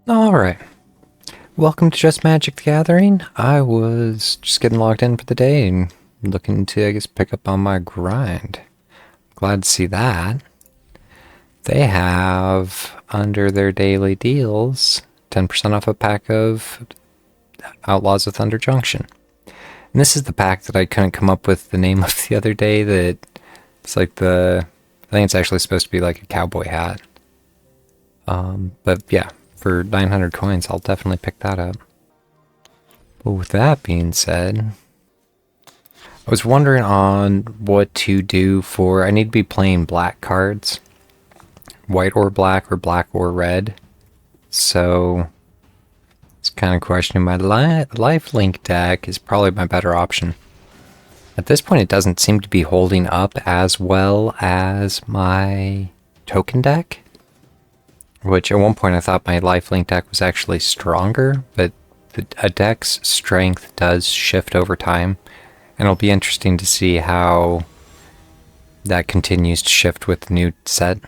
Alright, welcome to Just Magic the Gathering. I was just getting logged in for the day and looking to, I guess, pick up on my grind. Glad to see that. They have, under their daily deals, 10% off a pack of Outlaws of Thunder Junction. And this is the pack that I couldn't come up with the name of the other day that it's like I think it's actually supposed to be like a cowboy hat. But yeah. For 900 coins, I'll definitely pick that up. But with that being said, I was wondering on what to do for... I need to be playing black cards. White or black or red. So, it's kind of questioning my lifelink deck is probably my better option. At this point, it doesn't seem to be holding up as well as my token deck. Which at one point I thought my lifelink deck was actually stronger, but a deck's strength does shift over time, and it'll be interesting to see how that continues to shift with the new set.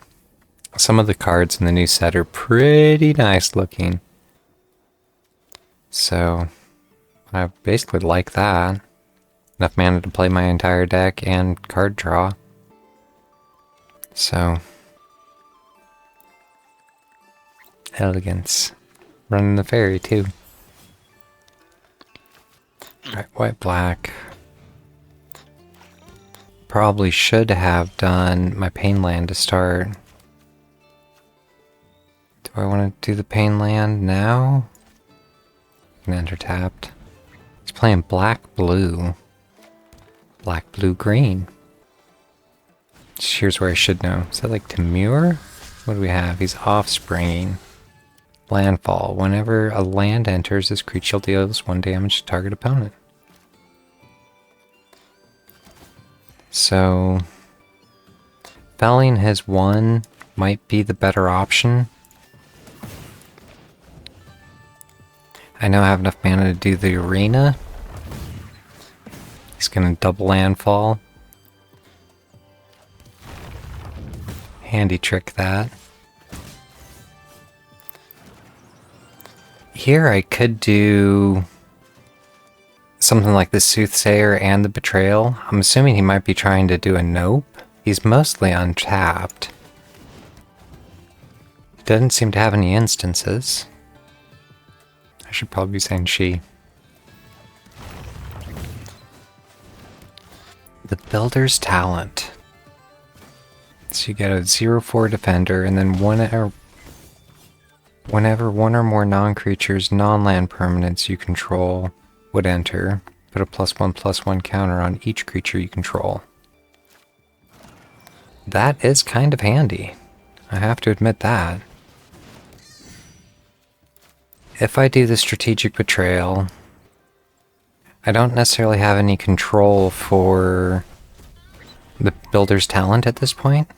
Some of the cards in the new set are pretty nice looking. So, I basically like that. Enough mana to play my entire deck and card draw. So... elegance. Running the fairy, too. Alright, white, black. Probably should have done my pain land to start. Do I want to do the pain land now? I can enter tapped. He's playing black, blue. Black, blue, green. Here's where I should know. Is that like Temur? What do we have? He's offspringing. Landfall. Whenever a land enters, this creature deals 1 damage to target opponent. So, felling his 1 might be the better option. I know I have enough mana to do the arena. He's gonna double landfall. Handy trick that. Here I could do something like the Soothsayer and the Betrayal. I'm assuming he might be trying to do a Nope. He's mostly untapped. He doesn't seem to have any instances. I should probably be saying she. The Builder's Talent. So you get a 0/4 defender, and then whenever one or more non-creatures, non-land permanents you control would enter, put a +1/+1 counter on each creature you control. That is kind of handy. I have to admit that. If I do the Strategic Betrayal, I don't necessarily have any control for the Builder's Talent at this point.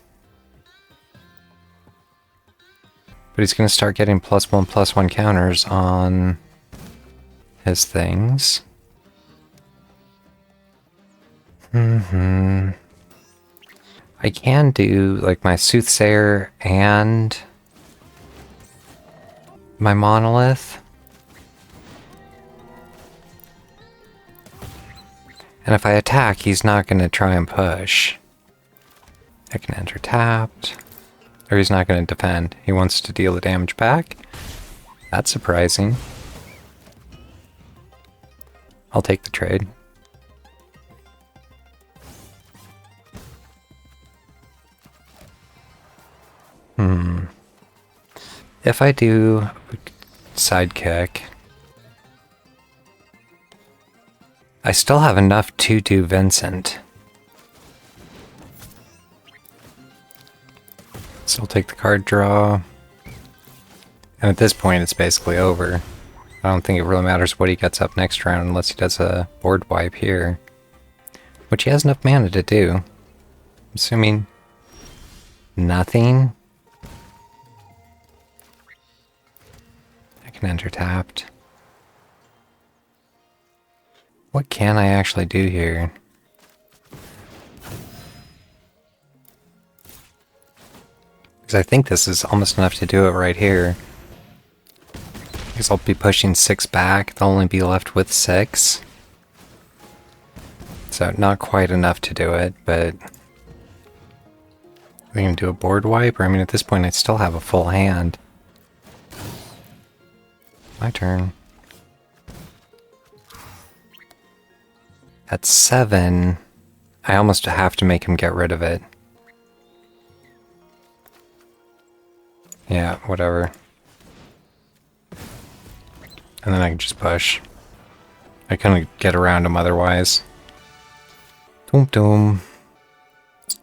But he's going to start getting +1/+1 counters on his things. I can do like my Soothsayer and my Monolith. And if I attack, he's not going to try and push. I can enter tapped. Or he's not going to defend. He wants to deal the damage back. That's surprising. I'll take the trade. If I do sidekick, I still have enough to do Vincent. So I'll take the card draw. And at this point, it's basically over. I don't think it really matters what he gets up next round unless he does a board wipe here. Which he has enough mana to do. I'm assuming nothing. I can enter tapped. What can I actually do here? Because I think this is almost enough to do it right here. Because I'll be pushing 6 back. They'll only be left with 6. So not quite enough to do it, but we can do a board wipe. Or I mean, at this point, I still have a full hand. My turn. At 7, I almost have to make him get rid of it. Yeah, whatever. And then I can just push. I couldn't get around him otherwise. Doom doom.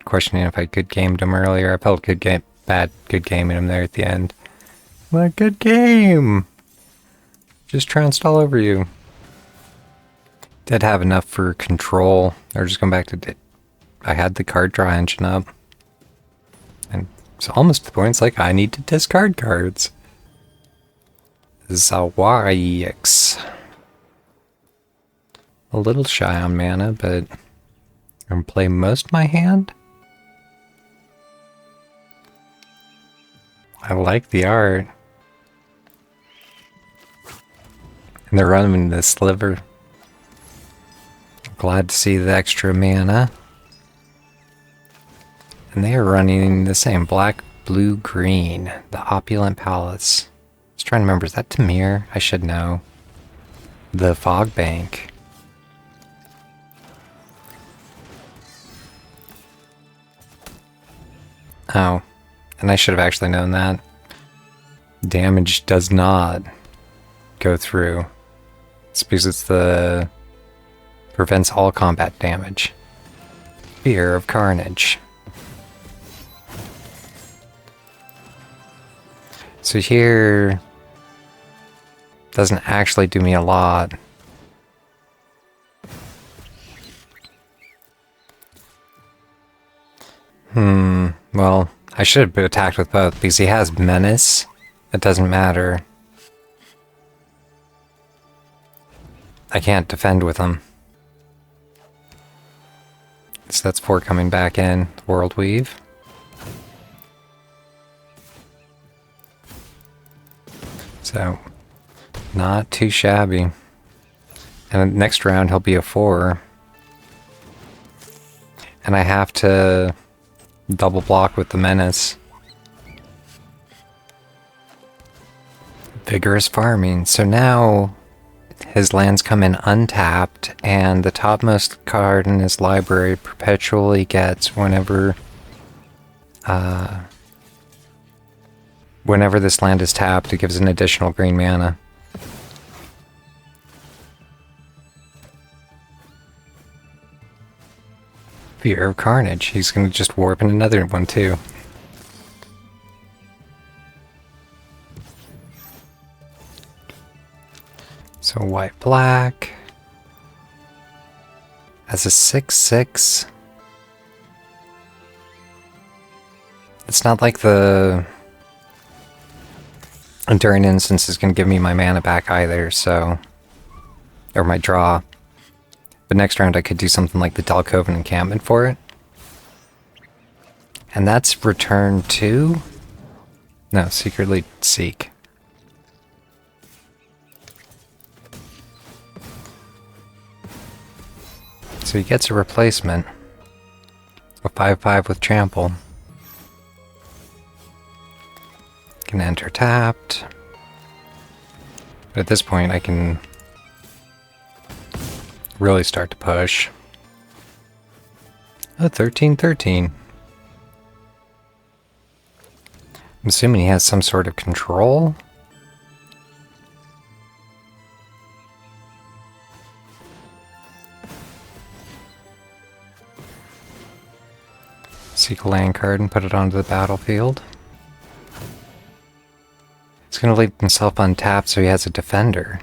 Questioning if I good gamed him earlier. I felt good game, good gaming him there at the end. What good game! Just trounced all over you. Did have enough for control. Or just going back to... I had the card draw engine up. And it's almost to the point it's like I need to discard cards. Zawaiix. A little shy on mana, but I'm going to play most of my hand. I like the art. And they're running the sliver. Glad to see the extra mana. And they are running the same black, blue, green. The Opulent Palace. I was trying to remember, is that Tamir? I should know. The Fog Bank. Oh. And I should have actually known that. Damage does not go through. It's because it's the... prevents all combat damage. Fear of Carnage. So here... doesn't actually do me a lot. Well, I should have been attacked with both, because he has Menace. It doesn't matter. I can't defend with him. So that's 4 coming back in. World Weave. So, not too shabby. And next round he'll be a 4. And I have to double block with the Menace. Vigorous farming. So now his lands come in untapped, and the topmost card in his library perpetually gets whenever this land is tapped, it gives an additional green mana. Fear of Carnage. He's going to just warp in another one too. So white black as a 6/6. It's not like the Enduring Instance is going to give me my mana back either, so... or my draw. But next round I could do something like the Dalcoven Encampment for it. And that's return 2? No, Secretly Seek. So he gets a replacement. A 5/5 with Trample. Can enter tapped. But at this point I can really start to push. Oh, 13/13. I'm assuming he has some sort of control. Seek a land card and put it onto the battlefield. He's going to leave himself untapped so he has a defender.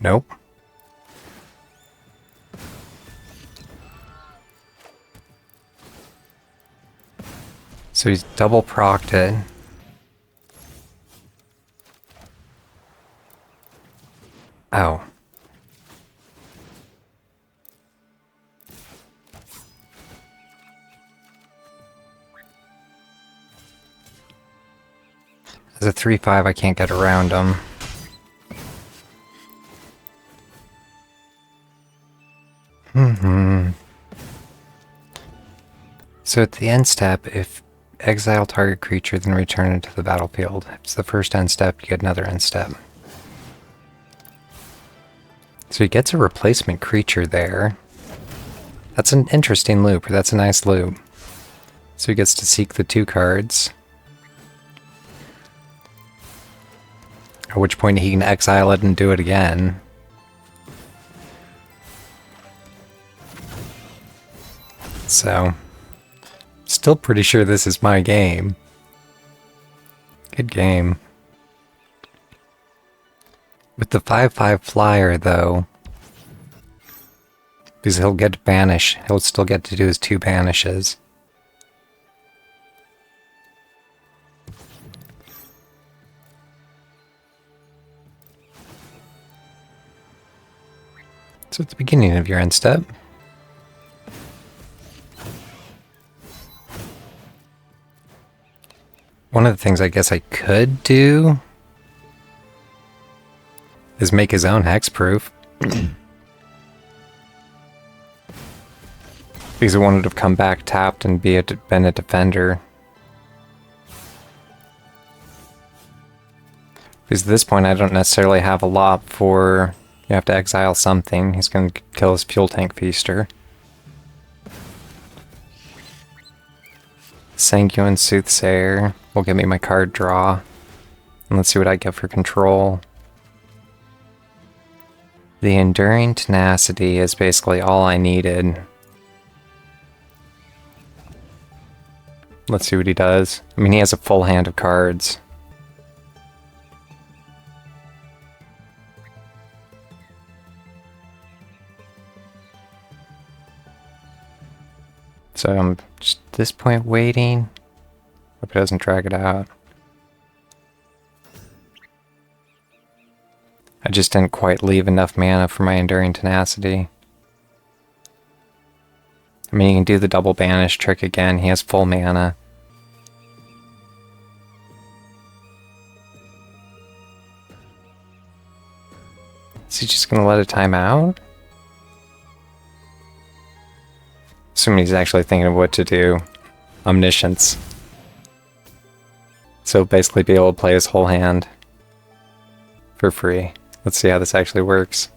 Nope. So he's double procced it. Oh. As a 3/5, I can't get around him. So at the end step, if exile target creature, then return it to the battlefield. If it's the first end step, you get another end step. So he gets a replacement creature there. That's an interesting loop. That's a nice loop. So he gets to seek the 2 cards. At which point he can exile it and do it again. So, still pretty sure this is my game. Good game. With the 5/5 flyer, though, because he'll get to banish, he'll still get to do his 2 banishes. So at the beginning of your end step, one of the things I guess I could do is make his own hexproof. Because it wanted to come back tapped and been a defender. Because at this point I don't necessarily have a lot for... You have to exile something. He's going to kill his fuel tank feaster. Sanguine Soothsayer will give me my card draw. And let's see what I get for control. The Enduring Tenacity is basically all I needed. Let's see what he does. I mean, he has a full hand of cards. So I'm just at this point waiting. Hope it doesn't drag it out. I just didn't quite leave enough mana for my Enduring Tenacity. I mean, he can do the double banish trick again. He has full mana. Is he just gonna let it time out? Assuming he's actually thinking of what to do. Omniscience. So basically be able to play his whole hand for free. Let's see how this actually works.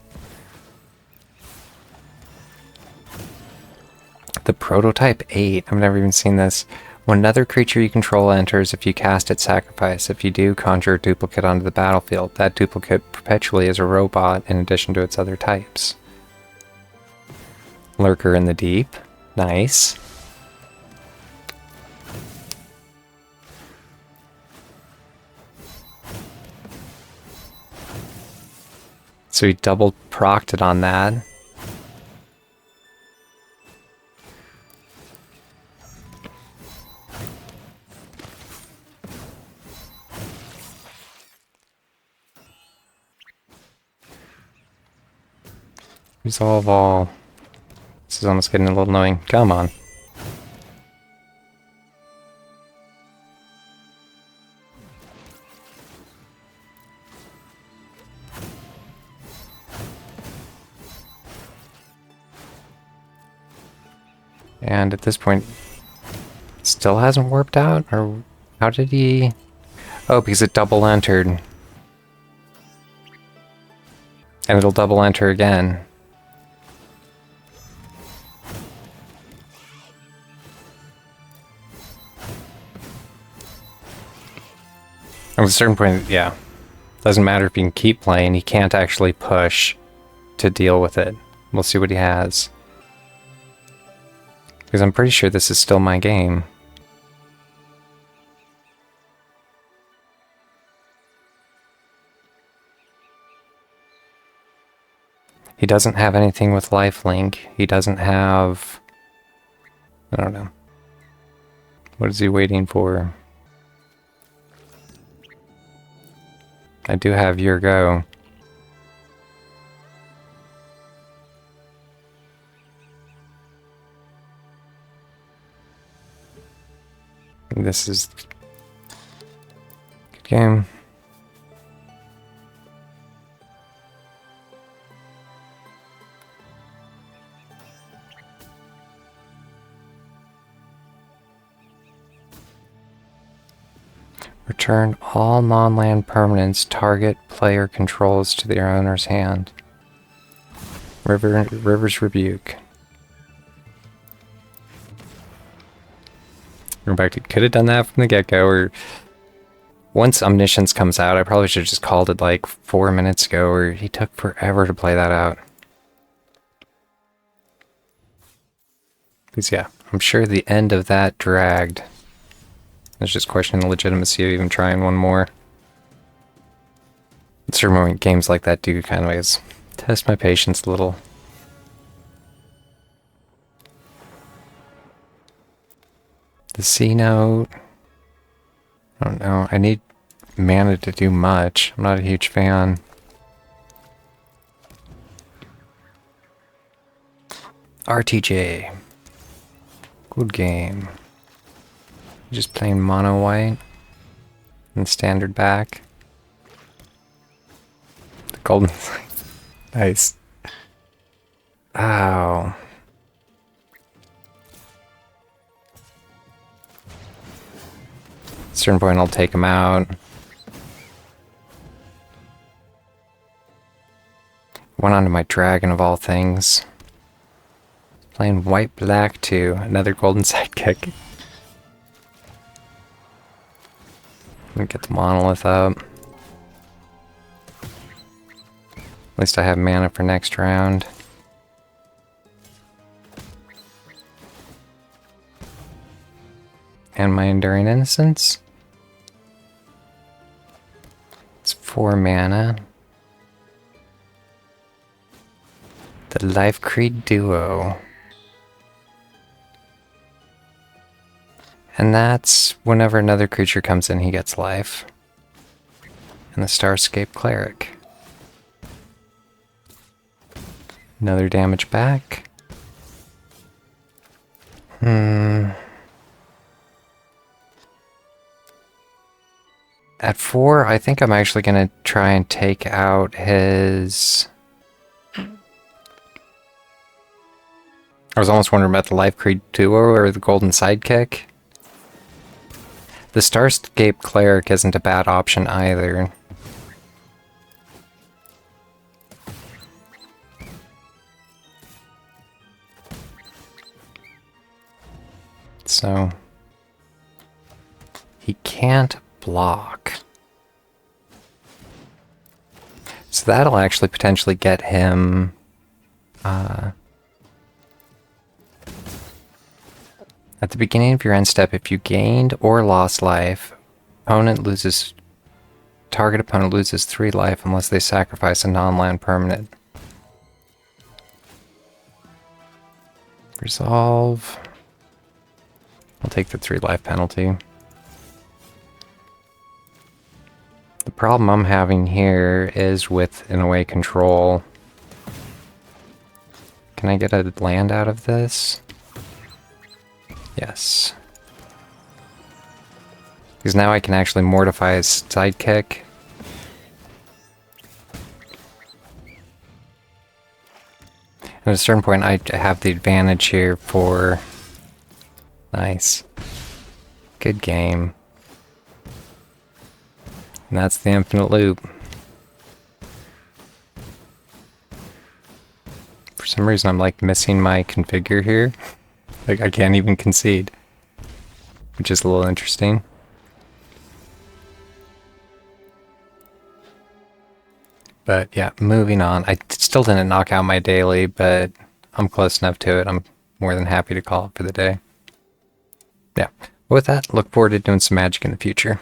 The Prototype 8. I've never even seen this. When another creature you control enters, if you cast it, sacrifice. If you do, conjure a duplicate onto the battlefield. That duplicate perpetually is a robot in addition to its other types. Lurker in the Deep. Nice. So he double procced it on that. Resolve all. This is almost getting a little annoying. Come on. And at this point, still hasn't warped out? Or how did he... Oh, because it double entered. And it'll double enter again. At a certain point, yeah. Doesn't matter if you can keep playing, he can't actually push to deal with it. We'll see what he has. Because I'm pretty sure this is still my game. He doesn't have anything with lifelink. He doesn't have... I don't know. What is he waiting for? I do have your go. This is... Could game. Return all non-land permanents target player controls to their owner's hand. River's Rebuke. Go back to, could have done that from the get-go, or once Omniscience comes out, I probably should have just called it like 4 minutes ago, or he took forever to play that out. Because yeah, I'm sure the end of that dragged. I was just questioning the legitimacy of even trying one more. At certain moment, games like that do kind of is test my patience a little. The C note. I don't know. I need mana to do much. I'm not a huge fan. RTJ. Good game. Just plain mono white. And standard back. The golden. Nice. Ow. At a certain point I'll take him out. Went on to my dragon of all things. Playing white-black too. Another golden sidekick. Let me get the monolith up. At least I have mana for next round. And my Enduring Innocence. It's 4 mana. The Life Creed Duo. And that's whenever another creature comes in, he gets life. And the Starscape Cleric. Another damage back. At 4, I think I'm actually going to try and take out his... I was almost wondering about the Life Creed Duo or the Golden Sidekick. The Starscape Cleric isn't a bad option either. So... he can't block. So that'll actually potentially get him... at the beginning of your end step, if you gained or lost life, target opponent loses 3 life unless they sacrifice a non-land permanent. Resolve. I'll take the 3 life penalty. The problem I'm having here is with, in a way, control. Can I get a land out of this? Yes. Because now I can actually mortify his sidekick. At a certain point, I have the advantage here for... Nice. Good game. And that's the infinite loop. For some reason, I'm like missing my configure here. Like, I can't even concede. Which is a little interesting. But yeah, moving on. I still didn't knock out my daily, but I'm close enough to it. I'm more than happy to call it for the day. Yeah. With that, look forward to doing some Magic in the future.